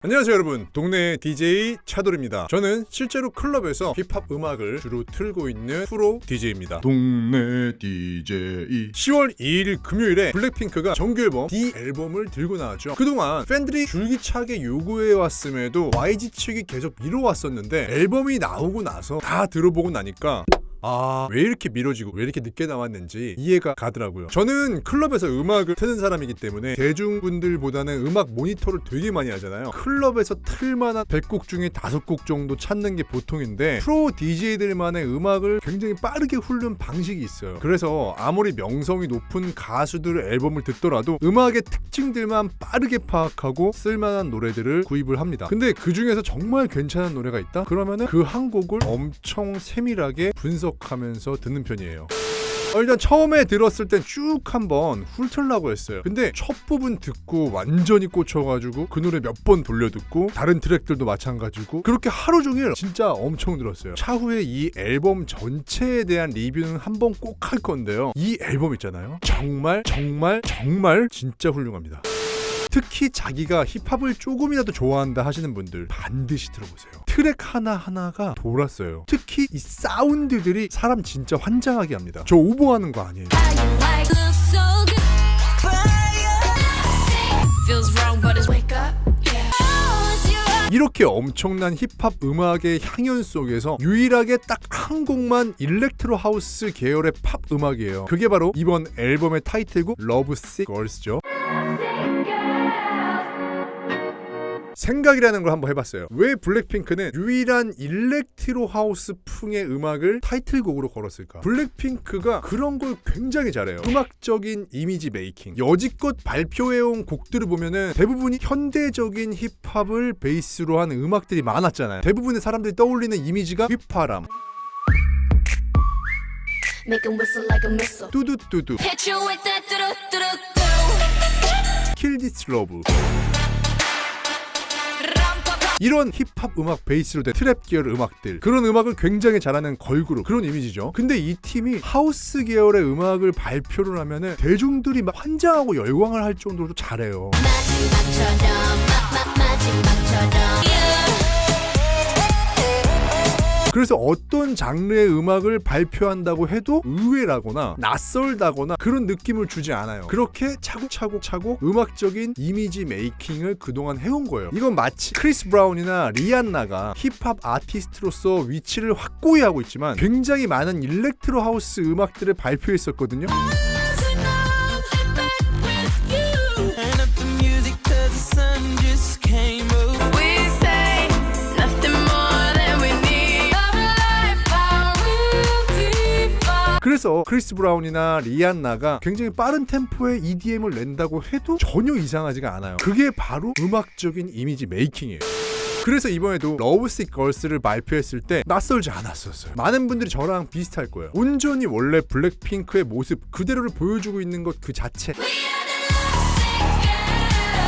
안녕하세요 여러분, 동네 DJ 차돌입니다. 저는 실제로 클럽에서 힙합 음악을 주로 틀고 있는 프로 DJ입니다. 동네 DJ. 10월 2일 금요일에 블랙핑크가 정규 앨범 D 앨범을 들고 나왔죠. 그동안 팬들이 줄기차게 요구해왔음에도 YG 측이 계속 미뤄왔었는데 앨범이 나오고 나서 다 들어보고 나니까 왜 이렇게 미뤄지고 왜 이렇게 늦게 나왔는지 이해가 가더라고요. 저는 클럽에서 음악을 트는 사람이기 때문에 대중분들보다는 음악 모니터를 되게 많이 하잖아요. 클럽에서 틀만한 100곡 중에 5곡 정도 찾는 게 보통인데 프로 DJ들만의 음악을 굉장히 빠르게 훑는 방식이 있어요. 그래서 아무리 명성이 높은 가수들의 앨범을 듣더라도 음악의 특징들만 빠르게 파악하고 쓸만한 노래들을 구입을 합니다. 근데 그 중에서 정말 괜찮은 노래가 있다? 그러면은 그 한 곡을 엄청 세밀하게 분석하면서 듣는 편이에요. 일단 처음에 들었을 땐 쭉 한번 훑으려고 했어요. 근데 첫 부분 듣고 완전히 꽂혀가지고 그 노래 몇 번 돌려듣고 다른 트랙들도 마찬가지고 그렇게 하루 종일 진짜 엄청 들었어요. 차후에 이 앨범 전체에 대한 리뷰는 한번 꼭 할 건데요. 이 앨범 있잖아요. 정말 진짜 훌륭합니다. 특히 자기가 힙합을 조금이라도 좋아한다 하시는 분들 반드시 들어보세요. 트랙 하나하나가 돌았어요. 특히 이 사운드들이 사람 진짜 환장하게 합니다. 저 오버하는 거 아니에요. 이렇게 엄청난 힙합 음악의 향연 속에서 유일하게 딱 한 곡만 일렉트로 하우스 계열의 팝 음악이에요. 그게 바로 이번 앨범의 타이틀곡 러브식 걸스죠. 생각이라는 걸 한번 해봤어요. 왜 블랙핑크는 유일한 일렉트로 하우스 풍의 음악을 타이틀곡으로 걸었을까? 블랙핑크가 그런 걸 굉장히 잘해요. 음악적인 이미지 메이킹. 여지껏 발표해온 곡들을 보면은 대부분이 현대적인 힙합을 베이스로 한 음악들이 많았잖아요. 대부분의 사람들이 떠올리는 이미지가 휘파람, 뚜두뚜두, Kill This Love, 이런 힙합 음악 베이스로 된 트랩 계열 음악들, 그런 음악을 굉장히 잘하는 걸그룹, 그런 이미지죠. 근데 이 팀이 하우스 계열의 음악을 발표를 하면은 대중들이 막 환장하고 열광을 할 정도로 잘해요. 그래서 어떤 장르의 음악을 발표한다고 해도 의외라거나 낯설다거나 그런 느낌을 주지 않아요. 그렇게 차곡차곡 음악적인 이미지 메이킹을 그동안 해온 거예요. 이건 마치 크리스 브라운이나 리안나가 힙합 아티스트로서 위치를 확고히 하고 있지만 굉장히 많은 일렉트로 하우스 음악들을 발표했었거든요. 그래서 크리스 브라운이나 리안나가 굉장히 빠른 템포의 EDM을 낸다고 해도 전혀 이상하지가 않아요. 그게 바로 음악적인 이미지 메이킹이에요. 그래서 이번에도 러브식 걸스를 발표했을 때 낯설지 않았었어요. 많은 분들이 저랑 비슷할 거예요. 온전히 원래 블랙핑크의 모습 그대로를 보여주고 있는 것 그 자체.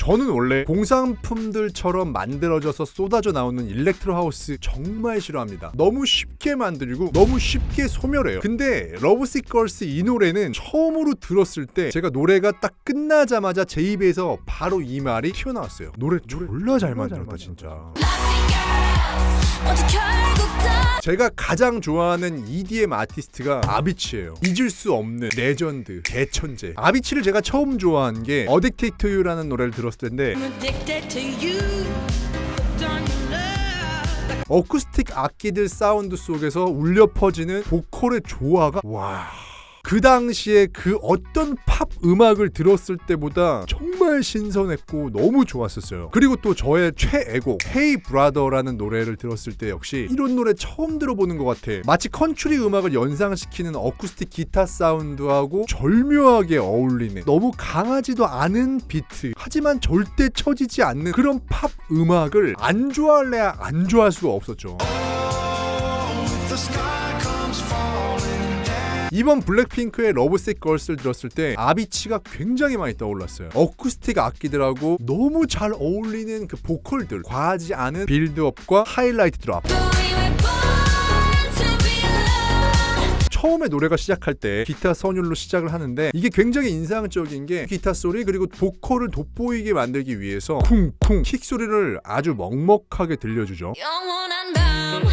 저는 원래 공산품들처럼 만들어져서 쏟아져 나오는 일렉트로 하우스 정말 싫어합니다. 너무 쉽게 만들고 너무 쉽게 소멸해요. 근데 러브식 걸스 이 노래는 처음으로 들었을 때 제가 노래가 딱 끝나자마자 제 입에서 바로 이 말이 튀어나왔어요. 노래 졸라 잘 만들었다 진짜. 제가 가장 좋아하는 EDM 아티스트가 아비치예요. 잊을 수 없는 레전드, 대천재. 아비치를 제가 처음 좋아한 게 Addicted to You라는 노래를 들었을 텐데 어쿠스틱 악기들 사운드 속에서 울려 퍼지는 보컬의 조화가 그 당시에 그 어떤 팝 음악을 들었을 때보다 정말 신선했고 너무 좋았었어요. 그리고 또 저의 최애곡 Hey Brother라는 노래를 들었을 때 역시 이런 노래 처음 들어보는 것 같아. 마치 컨트리 음악을 연상시키는 어쿠스틱 기타 사운드하고 절묘하게 어울리는 너무 강하지도 않은 비트 하지만 절대 처지지 않는 그런 팝 음악을 안 좋아할래야 안 좋아할 수가 없었죠. 이번 블랙핑크의 러브식 걸스를 들었을 때 아비치가 굉장히 많이 떠올랐어요. 어쿠스틱 악기들하고 너무 잘 어울리는 그 보컬들, 과하지 않은 빌드업과 하이라이트 드랍. 처음에 노래가 시작할 때 기타 선율로 시작을 하는데 이게 굉장히 인상적인 게 기타 소리 그리고 보컬을 돋보이게 만들기 위해서 쿵쿵 킥 소리를 아주 먹먹하게 들려주죠. 영원한 밤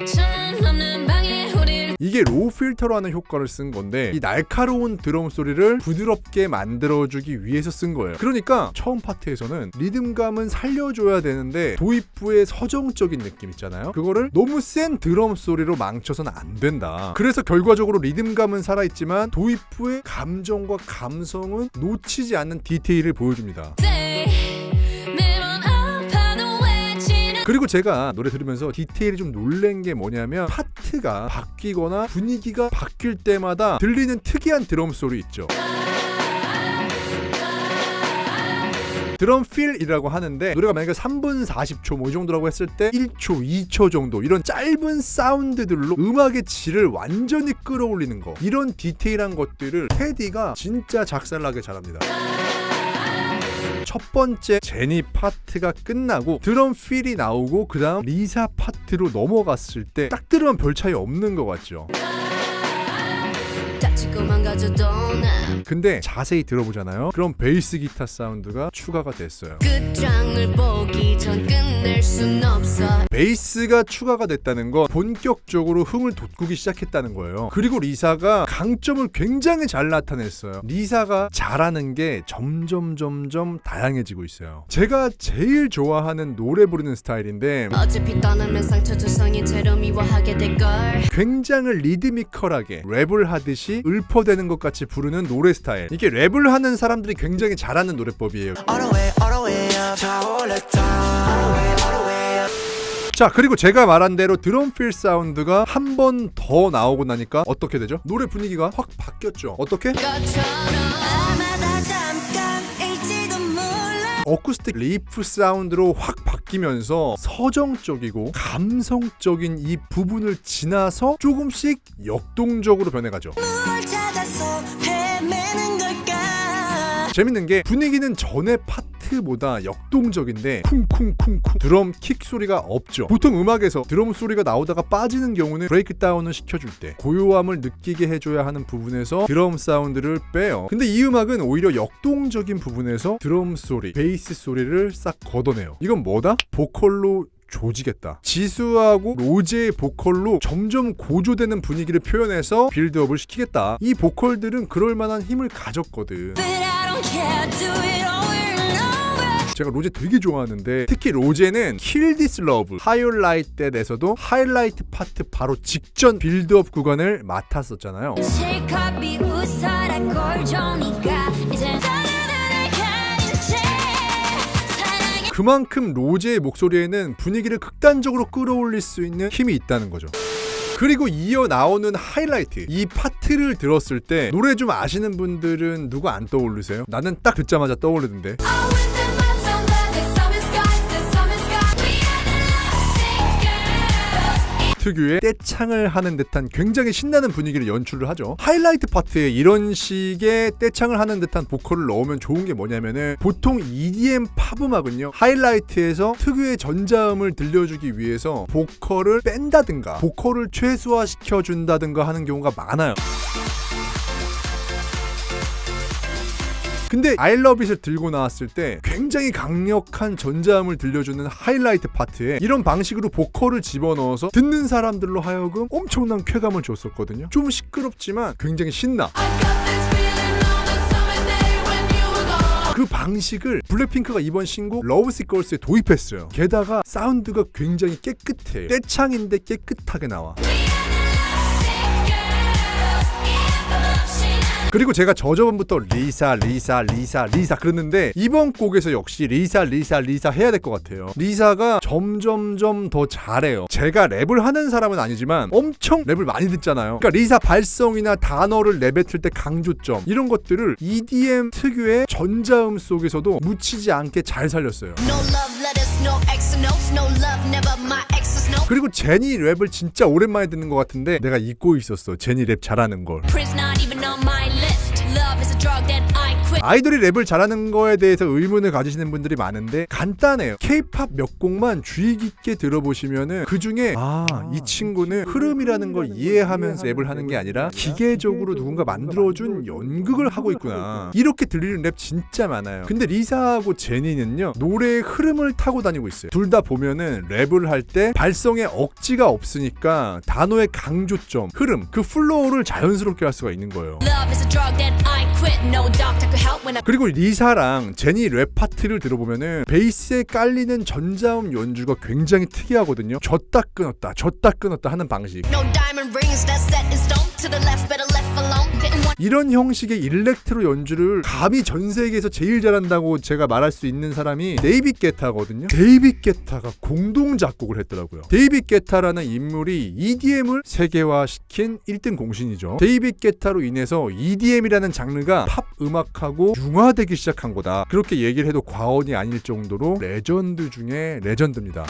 천 넘는 방에 우릴 이게 로우 필터라는 효과를 쓴 건데 이 날카로운 드럼 소리를 부드럽게 만들어주기 위해서 쓴 거예요. 그러니까 처음 파트에서는 리듬감은 살려줘야 되는데 도입부의 서정적인 느낌 있잖아요. 그거를 너무 센 드럼 소리로 망쳐서는 안 된다. 그래서 결과적으로 리듬감은 살아있지만 도입부의 감정과 감성은 놓치지 않는 디테일을 보여줍니다. 매번 아파도 외치는 그리고 제가 노래 들으면서 디테일이 좀 놀란 게 뭐냐면 파트가 바뀌거나 분위기가 바뀔 때마다 들리는 특이한 드럼 소리 있죠. 드럼 필이라고 하는데 노래가 만약에 3분 40초 뭐 이 정도라고 했을 때 1초, 2초 정도 이런 짧은 사운드들로 음악의 질을 완전히 끌어올리는 거, 이런 디테일한 것들을 테디가 진짜 작살나게 잘합니다. 첫 번째 제니 파트가 끝나고 드럼 필이 나오고 그 다음 리사 파트로 넘어갔을 때 딱 들으면 별 차이 없는 것 같죠. 다치고 망가져도 난 근데 자세히 들어보잖아요. 그럼 베이스 기타 사운드가 추가가 됐어요. 끝장을 보기 전 끝낼 순 없어. 베이스가 추가가 됐다는 건 본격적으로 흥을 돋구기 시작했다는 거예요. 그리고 리사가 강점을 굉장히 잘 나타냈어요. 리사가 잘하는 게 점점 다양해지고 있어요. 제가 제일 좋아하는 노래 부르는 스타일인데 어차피 떠나면 상처 조성인 채로 미워하게 될걸. 굉장히 리드미컬하게 랩을 하듯이 읊어대는 것 같이 부르는 노래 스타일. 이게 랩을 하는 사람들이 굉장히 잘하는 노래법이에요. 자, 그리고 제가 말한 대로 드럼 필 사운드가 한 번 더 나오고 나니까 어떻게 되죠? 노래 분위기가 확 바뀌었죠. 어떻게? 것처럼 아마다 잠깐일지도 몰라. 어쿠스틱 리프 사운드로 확 바뀌면서 서정적이고 감성적인 이 부분을 지나서 조금씩 역동적으로 변해가죠. 뭘 찾아서 헤매는 걸까. 재밌는 게 분위기는 전의 파트보다 역동적인데 쿵쿵쿵쿵 드럼 킥 소리가 없죠. 보통 음악에서 드럼 소리가 나오다가 빠지는 경우는 브레이크다운을 시켜줄 때 고요함을 느끼게 해줘야 하는 부분에서 드럼 사운드를 빼요. 근데 이 음악은 오히려 역동적인 부분에서 드럼 소리, 베이스 소리를 싹 걷어내요. 이건 뭐다? 보컬로 조지겠다. 지수하고 로제의 보컬로 점점 고조되는 분위기를 표현해서 빌드업을 시키겠다. 이 보컬들은 그럴 만한 힘을 가졌거든. But I don't care, do it over and over. 제가 로제 되게 좋아하는데 특히 로제는 Kill This Love, 하이라이트 때에서도 하이라이트 파트 바로 직전 빌드업 구간을 맡았었잖아요. 실컷 비웃어라 꼴종이가 이젠 사랑을 가진 채 사랑해. 그만큼 로제의 목소리에는 분위기를 극단적으로 끌어올릴 수 있는 힘이 있다는 거죠. 그리고 이어 나오는 하이라이트, 이 파트를 들었을 때 노래 좀 아시는 분들은 누구 안 떠오르세요? 나는 딱 듣자마자 떠오르는데 Oh, with the lights on the summer skies, the summer sky. We are the lovesick girls. 특유의 떼창을 하는 듯한 굉장히 신나는 분위기를 연출을 하죠. 하이라이트 파트에 이런 식의 떼창을 하는 듯한 보컬을 넣으면 좋은 게 뭐냐면은 보통 EDM 팝 음악은요 하이라이트에서 특유의 전자음을 들려주기 위해서 보컬을 뺀다든가 보컬을 최소화시켜준다든가 하는 경우가 많아요. 근데 I Love It을 들고 나왔을 때 굉장히 강력한 전자음을 들려주는 하이라이트 파트에 이런 방식으로 보컬을 집어넣어서 듣는 사람들로 하여금 엄청난 쾌감을 줬었거든요. 좀 시끄럽지만 굉장히 신나. I got this feeling on the summer day when you were gone. 그 방식을 블랙핑크가 이번 신곡 러브식 걸스에 도입했어요. 게다가 사운드가 굉장히 깨끗해요. 떼창인데 깨끗하게 나와. 그리고 제가 저저번부터 리사 그랬는데 이번 곡에서 역시 리사 해야 될 것 같아요. 리사가 점점점 더 잘해요. 제가 랩을 하는 사람은 아니지만 엄청 랩을 많이 듣잖아요. 그러니까 리사 발성이나 단어를 내뱉을 때 강조점 이런 것들을 EDM 특유의 전자음 속에서도 묻히지 않게 잘 살렸어요. No love letters, no X notes, no love, never my exes, no. 그리고 제니 랩을 진짜 오랜만에 듣는 것 같은데 내가 잊고 있었어. 제니 랩 잘하는 걸. Prince not even on my list. Love is a drug that I quit. 아이돌이 랩을 잘하는 거에 대해서 의문을 가지시는 분들이 많은데 간단해요. K-팝 몇 곡만 주의 깊게 들어보시면은 그 중에 이 친구는 흐름이라는 걸 이해하면서 랩을 하는 게 아니라 기계적으로 누군가 만들어준 연극을 하고 있구나, 이렇게 들리는 랩 진짜 많아요. 근데 리사하고 제니는요, 노래의 흐름을 타고 다니고 있어요. 둘 다 보면은 랩을 할 때 발성에 억지가 없으니까 단어의 강조점, 흐름, 그 플로우를 자연스럽게 할 수가 있는 거예요. Love is a drug that I quit. No doctor could help when I 그리고 리사랑 제니 랩 파트를 들어보면은 베이스에 깔리는 전자음 연주가 굉장히 특이하거든요. 줬다 끊었다 하는 방식. no diamond rings that set in stone. To the left, better left alone. Didn't want 이런 형식의 일렉트로 연주를 감히 전 세계에서 제일 잘한다고 제가 말할 수 있는 사람이 데이빗 게타거든요. 데이빗 게타가 공동 작곡을 했더라고요. 데이빗 게타라는 인물이 EDM을 세계화시킨 1등 공신이죠. 데이빗 게타로 인해서 EDM이라는 장르가 팝 음악하고 융화되기 시작한 거다, 그렇게 얘기를 해도 과언이 아닐 정도로 레전드 중에 레전드입니다.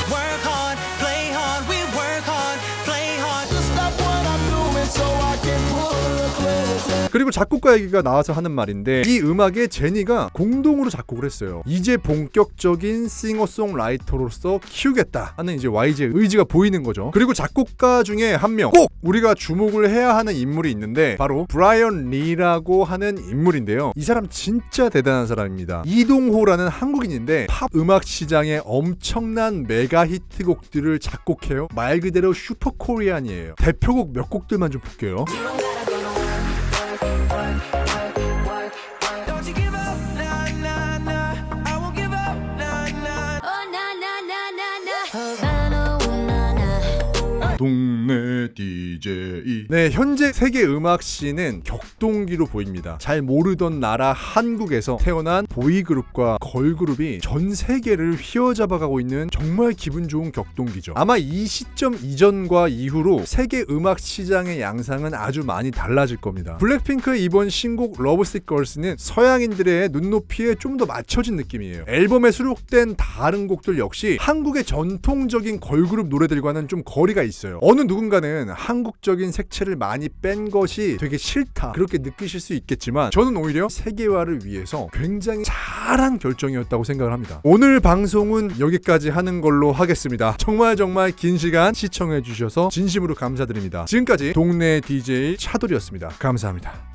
Work hard, play hard, we work hard, play hard. Stop what I'm doing so I can pull a close. 그리고 작곡가 얘기가 나와서 하는 말인데, 이 음악에 제니가 공동으로 작곡을 했어요. 이제 본격적인 싱어송라이터로서 키우겠다 하는 이제 YG의 의지가 보이는 거죠. 그리고 작곡가 중에 한 명 꼭 우리가 주목을 해야 하는 인물이 있는데 바로 브라이언 리라고 하는 인물인데요. 이 사람 진짜 대단한 사람입니다. 이동호라는 한국인인데 팝 음악 시장에 엄청난 메가 히트곡들을 작곡해요. 말 그대로 슈퍼 코리안이에요. 대표곡 몇 곡들만 좀 볼게요. Don't you give up, nah, nah, nah. I won't give up, nah, nah. Oh na na na na na. Havana, ooh, na na. 동네 DJ. 네, 현재 세계 음악 씬은 격동기로 보입니다. 잘 모르던 나라 한국에서 태어난 보이그룹과 걸그룹이 전 세계를 휘어잡아가고 있는 정말 기분 좋은 격동기죠. 아마 이 시점 이전과 이후로 세계 음악 시장의 양상은 아주 많이 달라질 겁니다. 블랙핑크의 이번 신곡 러브식 걸스는 서양인들의 눈높이에 좀 더 맞춰진 느낌이에요. 앨범에 수록된 다른 곡들 역시 한국의 전통적인 걸그룹 노래들과는 좀 거리가 있어요. 어느 누군가는 한국적인 색채를 많이 뺀 것이 되게 싫다, 그렇게 느끼실 수 있겠지만 저는 오히려 세계화를 위해서 굉장히 잘한 결정이었다고 생각을 합니다. 오늘 방송은 여기까지 하는 걸로 하겠습니다. 정말 긴 시간 시청해 주셔서 진심으로 감사드립니다. 지금까지 동네 DJ 차돌이었습니다. 감사합니다.